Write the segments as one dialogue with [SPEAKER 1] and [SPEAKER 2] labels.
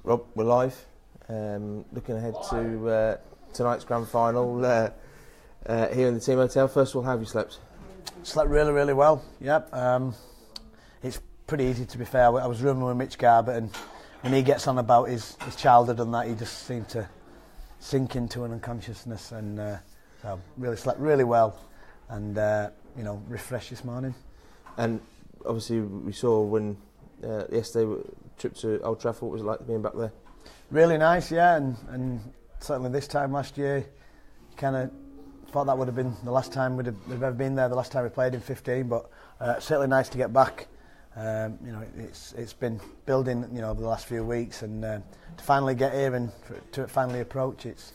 [SPEAKER 1] Rob, we're live. Looking ahead to tonight's grand final here in the team hotel. First of all, how have you slept?
[SPEAKER 2] Slept really, really well. Yep. It's pretty easy, to be fair. I was rooming with Mitch Garbutt, and when he gets on about his childhood and that, he just seemed to sink into an unconsciousness, and so really slept really well, and refreshed this morning. And
[SPEAKER 1] obviously, we saw when yesterday trip to Old Trafford. What was it like being back there?
[SPEAKER 2] Really nice, yeah, and certainly this time last year, kind of thought that would have been the last time we'd have ever been there. The last time we played in 15, but certainly nice to get back. It's been building, over the last few weeks, and to finally get here and to finally approach, it's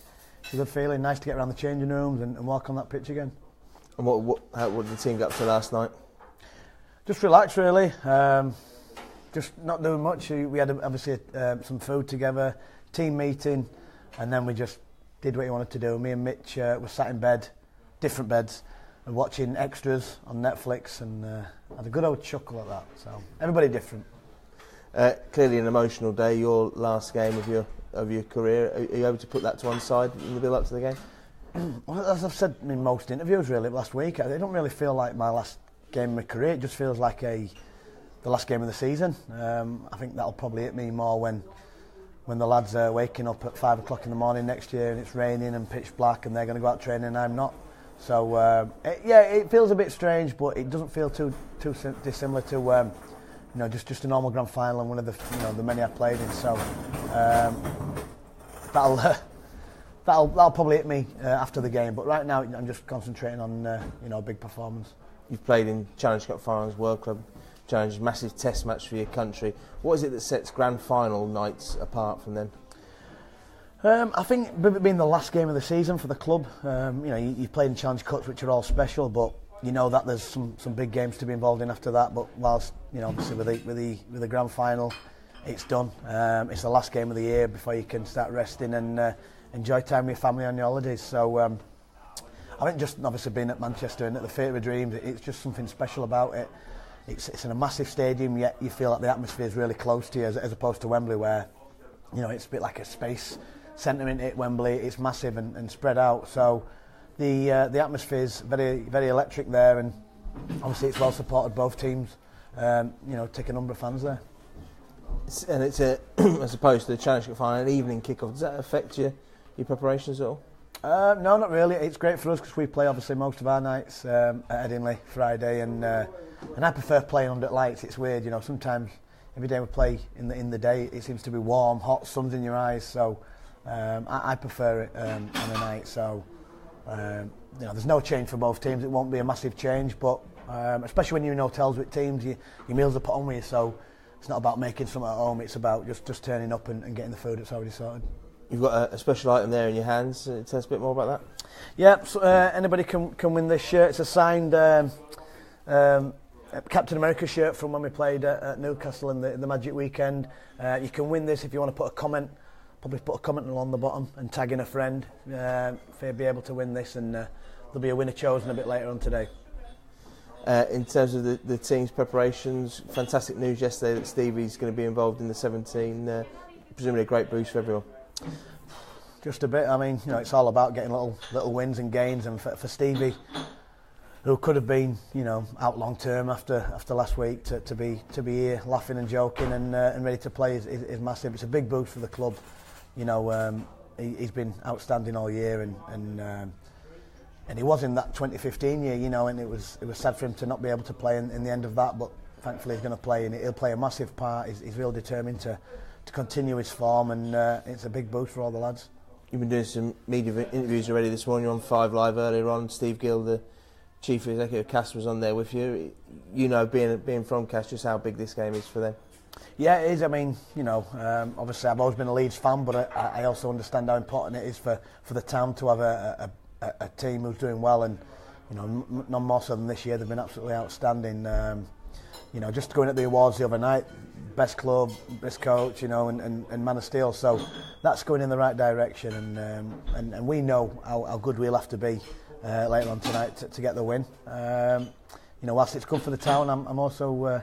[SPEAKER 2] a good feeling. Nice to get around the changing rooms and walk on that pitch again.
[SPEAKER 1] And what did the team get up to last night?
[SPEAKER 2] Just relax, really. Just not doing much. We had obviously some food together, team meeting, and then we just did what you wanted to do. Me and Mitch were sat in bed, different beds, and watching extras on Netflix, and had a good old chuckle at that. So everybody different.
[SPEAKER 1] Clearly an emotional day. Your last game of your career. Are you able to put that to one side in the build up to the game?
[SPEAKER 2] Well, as I've said in most interviews, really last week, I don't really feel like my last game of my career. It just feels like the last game of the season. I think that'll probably hit me more when the lads are waking up at 5 o'clock in the morning next year and it's raining and pitch black and they're going to go out training and I'm not. So it feels a bit strange, but it doesn't feel too dissimilar to just a normal grand final and one of the many I've played in. So that'll probably hit me after the game. But right now I'm just concentrating on a big performance.
[SPEAKER 1] You've played in Challenge Cup finals, World Club Challenge, massive test match for your country. What is it that sets grand final nights apart from them?
[SPEAKER 2] I think being the last game of the season for the club, you've played in Challenge Cups, which are all special, but you know that there's some big games to be involved in after that. But whilst obviously with the grand final, it's done. It's the last game of the year before you can start resting and enjoy time with your family on your holidays. So I think just obviously being at Manchester and at the Theatre of Dreams, it's just something special about it. It's in a massive stadium, yet you feel like the atmosphere is really close to you, as opposed to Wembley, where it's a bit like a space centre in it. Wembley, it's massive and spread out. So the atmosphere is very, very electric there, and obviously it's well supported. Both teams, take a number of fans there.
[SPEAKER 1] And it's as opposed to the Challenge Cup final, an evening kick-off. Does that affect your preparations at all?
[SPEAKER 2] No, not really. It's great for us because we play obviously most of our nights at Headingley Friday, and I prefer playing under lights. It's weird, sometimes every day we play in the day it seems to be warm, hot, sun's in your eyes, so I prefer it on a night. So there's no change for both teams. It won't be a massive change, but especially when you're in hotels with teams, your meals are put on with you, so it's not about making something at home, it's about just turning up and getting the food that's already sorted.
[SPEAKER 1] You've got a special item there in your hands. Tell us a bit more about that.
[SPEAKER 2] Yeah, so, anybody can win this shirt. It's a signed Captain America shirt from when we played at Newcastle in the Magic Weekend. You can win this if you want to put a comment. Probably put a comment along the bottom and tag in a friend. They'll be able to win this, and there'll be a winner chosen a bit later on today.
[SPEAKER 1] In terms of the team's preparations, fantastic news yesterday that Stevie's going to be involved in the 17. Presumably a great boost for everyone.
[SPEAKER 2] Just a bit. I mean, it's all about getting little wins and gains, and for Stevie, who could have been, out long term after last week, to be here laughing and joking and ready to play is massive. It's a big boost for the club. He's been outstanding all year, and he was in that 2015 year, and it was sad for him to not be able to play in the end of that, but thankfully he's going to play, and he'll play a massive part. He's real determined to continue his form, and it's a big boost for all the lads.
[SPEAKER 1] You've been doing some media interviews already this morning. You're on 5 Live earlier on. Steve Gill, the Chief Executive of Cast, was on there with you. Being from Cast, just how big this game is for them.
[SPEAKER 2] Yeah, it is. I mean, obviously I've always been a Leeds fan, but I also understand how important it is for the town to have a team who's doing well, and none more so than this year. They've been absolutely outstanding. Just going at the awards the other night, best club, best coach, and Man of Steel. So that's going in the right direction, and we know how good we'll have to be later on tonight to get the win. Whilst it's good for the town, I'm also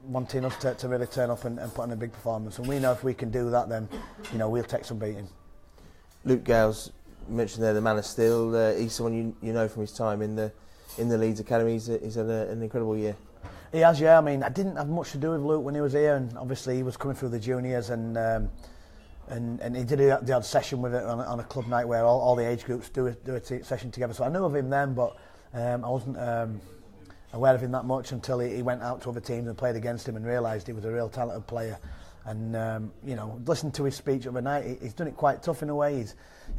[SPEAKER 2] wanting us to really turn up and put on a big performance. And we know if we can do that, then we'll take some beating.
[SPEAKER 1] Luke Gales, you mentioned there the man of steel. He's someone you know from his time in the Leeds Academy. He's had an incredible year.
[SPEAKER 2] He has, yeah. I mean, I didn't have much to do with Luke when he was here, and obviously he was coming through the juniors, and he did the odd session with it on a club night where all the age groups do a session together. So I knew of him then, but I wasn't aware of him that much until he went out to other teams and played against him and realised he was a real talented player. And listened to his speech overnight. He's done it quite tough in a way. He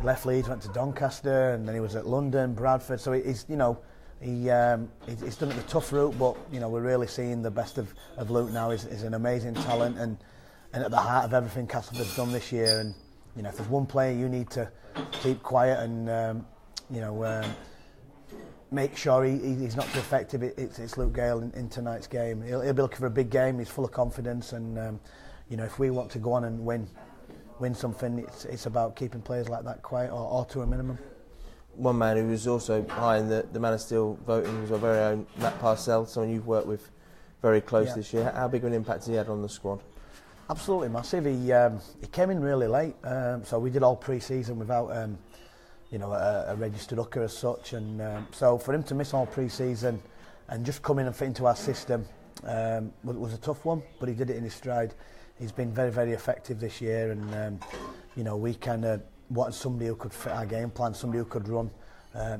[SPEAKER 2] left Leeds, went to Doncaster, and then he was at London, Bradford. So he's done it the tough route. But we're really seeing the best of Luke now. He's an amazing talent and at the heart of everything Castleford's done this year. And if there's one player you need to keep quiet and make sure he's not too effective, it's Luke Gale in tonight's game. He'll be looking for a big game. He's full of confidence and. If we want to go on and win something, it's about keeping players like that quiet or to a minimum.
[SPEAKER 1] One man who was also high in the Man of Steel voting was our very own Matt Parcell, someone you've worked with very close this year. How big of an impact has he had on the squad? Absolutely
[SPEAKER 2] massive. He came in really late, so we did all pre-season without a registered hooker as such, and so for him to miss all pre-season and just come in and fit into our system was a tough one, but he did it in his stride. He's been very, very effective this year, and we kind of wanted somebody who could fit our game plan, somebody who could run.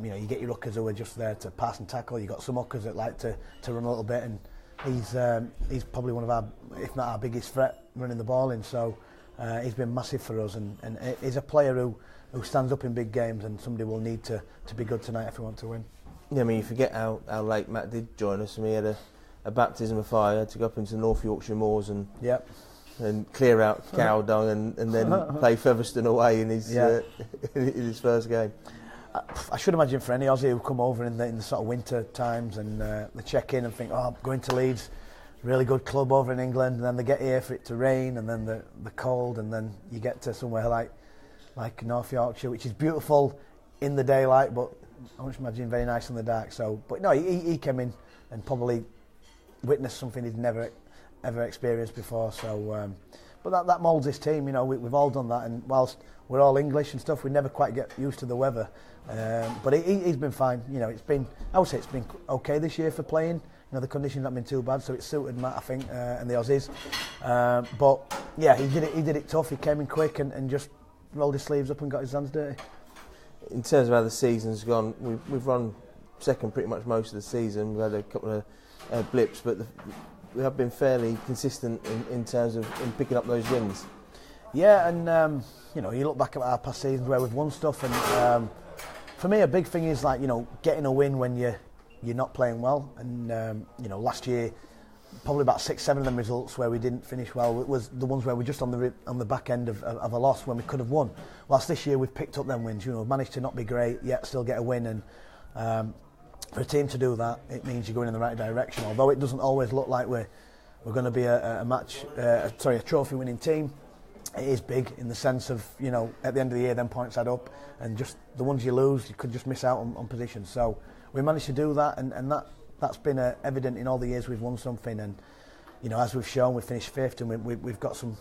[SPEAKER 2] You get your hookers who are just there to pass and tackle. You got some hookers that like to run a little bit, and he's probably one of our, if not our biggest threat running the ball in. So he's been massive for us, and he's a player who stands up in big games, and somebody will need to be good tonight if we want to win.
[SPEAKER 1] Yeah, I mean, you forget how late Matt did join us. I mean, he had a baptism of fire to go up into the North Yorkshire moors and. Yep. And clear out cow dung and then play Featherstone away in his in his first game.
[SPEAKER 2] I should imagine for any Aussie who come over in the sort of winter times and they check in and think, oh, I'm going to Leeds, really good club over in England, and then they get here for it to rain and then the cold, and then you get to somewhere like North Yorkshire, which is beautiful in the daylight, but I would imagine very nice in the dark. So, but no, he came in and probably witnessed something he'd never ever experienced before, so but that moulds this team. We've all done that, and whilst we're all English and stuff, we never quite get used to the weather, but he's been fine. I would say it's been okay this year for playing. The conditions haven't been too bad, so it suited Matt, I think, and the Aussies, but yeah, he did it tough. He came in quick and just rolled his sleeves up and got his hands dirty.
[SPEAKER 1] In terms of how the season's gone, we've run second pretty much most of the season. We've had a couple of blips, but we have been fairly consistent in terms of picking up those wins.
[SPEAKER 2] Yeah, and you look back at our past seasons where we've won stuff, and for me a big thing is getting a win when you're not playing well. And last year, probably about 6-7 of them results where we didn't finish well was the ones where we're just on the back end of a loss when we could have won. Whilst this year we've picked up them wins. We've managed to not be great yet still get a win, and for a team to do that, it means you're going in the right direction. Although it doesn't always look like we're going to be a trophy-winning team, it is big in the sense of at the end of the year, then points add up, and just the ones you lose, you could just miss out on positions. So we managed to do that, and that's been evident in all the years we've won something. And as we've shown, we finished fifth, and we've got some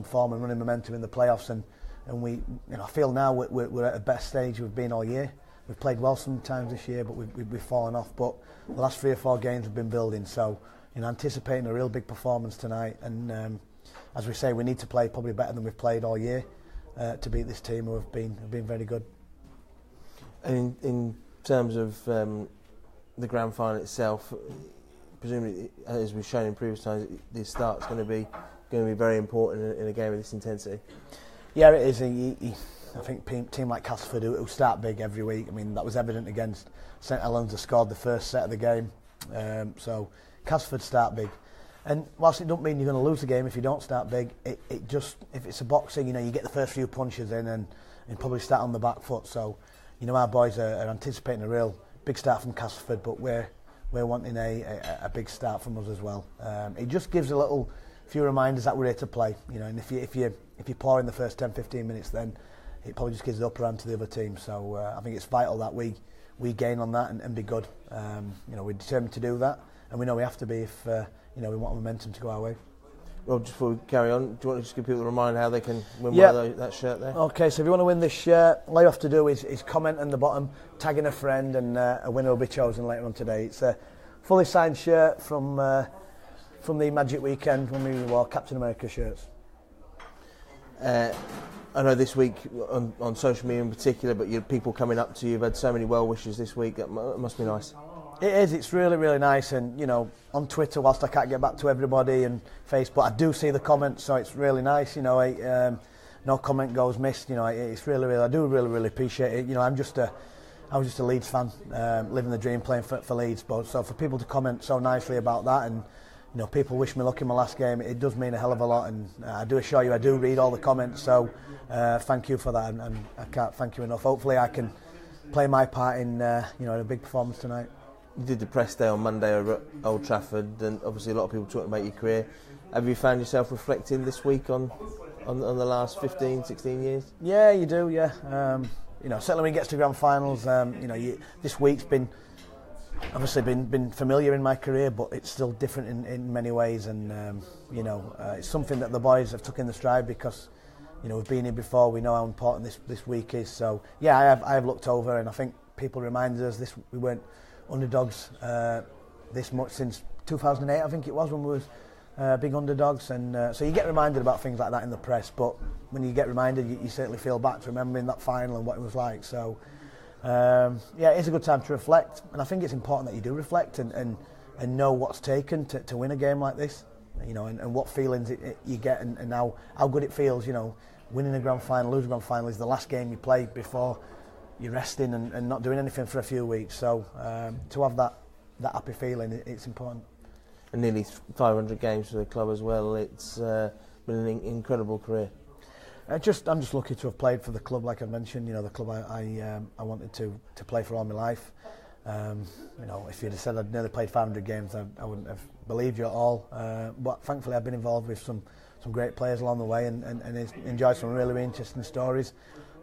[SPEAKER 2] form and running momentum in the playoffs, and we I feel now we're at the best stage we've been all year. We've played well sometimes this year, but we've fallen off. But the last 3 or 4 games we've been building, so anticipating a real big performance tonight. And as we say, we need to play probably better than we've played all year to beat this team who have been very good.
[SPEAKER 1] And in terms of the grand final itself, presumably, as we've shown in previous times, the start's going to be very important in a game of this intensity.
[SPEAKER 2] Yeah, it is. I think a team like Castleford who start big every week. I mean, that was evident against St Helens, who scored the first set of the game. So Castleford start big, and whilst it don't mean you're going to lose the game if you don't start big, it just, if it's a boxing, you get the first few punches in and probably start on the back foot. So our boys are anticipating a real big start from Castleford, but we're wanting a big start from us as well. It just gives a little few reminders that we're here to play. And if you pour in the first 10-15 minutes, then it probably just gives the upper hand to the other team. So I think it's vital that we gain on that and be good. We're determined to do that, and we know we have to be if we want momentum to go our way.
[SPEAKER 1] Rob, just before we carry on, do you want to just give people a reminder how they can win one of that shirt there?
[SPEAKER 2] Okay, so if you want to win this shirt, all you have to do is comment on the bottom, tagging a friend, and a winner will be chosen later on today. It's a fully signed shirt from the Magic Weekend when we wore Captain America shirts.
[SPEAKER 1] I know this week on social media in particular, but people coming up to you, you've had so many well wishes this week. It must be nice.
[SPEAKER 2] It is. It's really, really nice. And on Twitter, whilst I can't get back to everybody, and Facebook, I do see the comments, so it's really nice. No comment goes missed. It's really, really. I do really, really appreciate it. I was just a Leeds fan, living the dream, playing for Leeds. But so for people to comment so nicely about that, and people wish me luck in my last game, it does mean a hell of a lot. And I do assure you, I do read all the comments. So thank you for that, and I can't thank you enough. Hopefully, I can play my part in a big performance tonight.
[SPEAKER 1] You did the press day on Monday over at Old Trafford, and obviously a lot of people talking about your career. Have you found yourself reflecting this week on the last 15, 16 years?
[SPEAKER 2] Yeah, you do, yeah. Certainly when it gets to grand finals, this week's been familiar in my career, but it's still different in many ways, and it's something that the boys have took in the stride because we've been here before, we know how important this week is. So yeah, I have looked over, and I think people reminded us we weren't underdogs this much since 2008, I think it was, when we was big underdogs, and so you get reminded about things like that in the press, but when you get reminded, you certainly feel back to remembering that final and what it was like. So it's a good time to reflect, and I think it's important that you do reflect and know what's taken to win a game like this, and what feelings you get, and how good it feels. Winning a grand final, losing a grand final is the last game you play before you're resting and not doing anything for a few weeks. So to have that happy feeling, it's important.
[SPEAKER 1] And nearly 500 games for the club as well. It's been an incredible career.
[SPEAKER 2] I'm just lucky to have played for the club, like I mentioned. The club I wanted to play for all my life. If you'd have said I'd nearly played 500 games, I wouldn't have believed you at all. But thankfully, I've been involved with some great players along the way, and enjoyed some really, really interesting stories.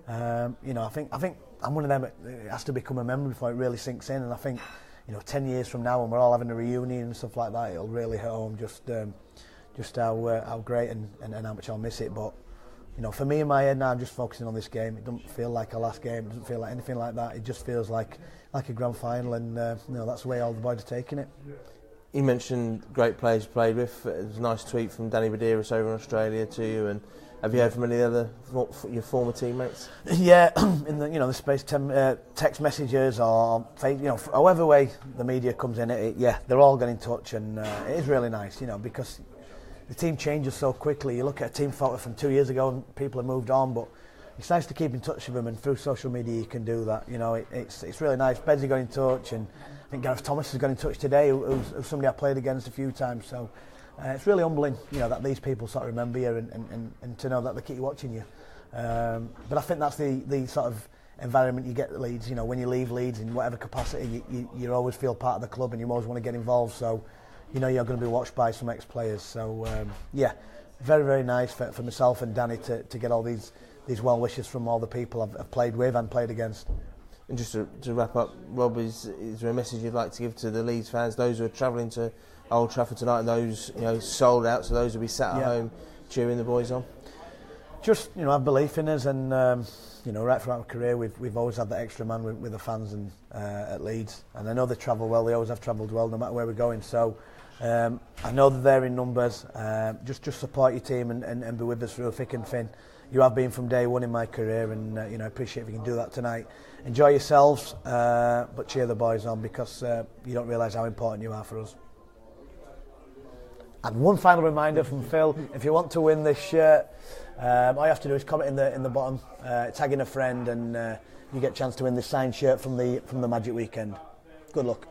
[SPEAKER 2] I think I'm one of them. It has to become a memory before it really sinks in, and I think 10 years from now, when we're all having a reunion and stuff like that, it'll really hit home just how great and how much I'll miss it. But for me in my head now, I'm just focusing on this game. It doesn't feel like a last game. It doesn't feel like anything like that. It just feels like a grand final, and that's the way all the boys are taking it.
[SPEAKER 1] You mentioned great players you played with. It was a nice tweet from Danny Badeiras over in Australia to you, and have you heard from any other your former teammates? Yeah,
[SPEAKER 2] in the space text messages or however way the media comes in, they're all getting in touch, and it is really nice, because the team changes so quickly. You look at a team photo from 2 years ago and people have moved on, but it's nice to keep in touch with them, and through social media you can do that. It's really nice. Bezzy got in touch, and I think Gareth Thomas has got in touch today, who's somebody I played against a few times. So it's really humbling, that these people sort of remember you and to know that they keep watching you. But I think that's the sort of environment you get at Leeds. When you leave Leeds in whatever capacity, you always feel part of the club, and you always want to get involved. So you're going to be watched by some ex-players. So very, very nice for myself and Danny to get all these well wishes from all the people I've played with and played against.
[SPEAKER 1] And just to wrap up, Rob, is there a message you'd like to give to the Leeds fans, those who are travelling to Old Trafford tonight, and those sold out, so those who will be sat at home cheering the boys on?
[SPEAKER 2] Just have belief in us, and right throughout my career we've always had that extra man with the fans and at Leeds, and I know they travel well. They always have travelled well, no matter where we're going. So I know that they're in numbers. Just support your team and be with us through thick and thin. You have been from day one in my career, and I appreciate if you can do that tonight. Enjoy yourselves, but cheer the boys on, because you don't realise how important you are for us. And one final reminder from Phil: if you want to win this shirt, all you have to do is comment in the bottom, tagging a friend, and you get a chance to win this signed shirt from the Magic Weekend. Good luck.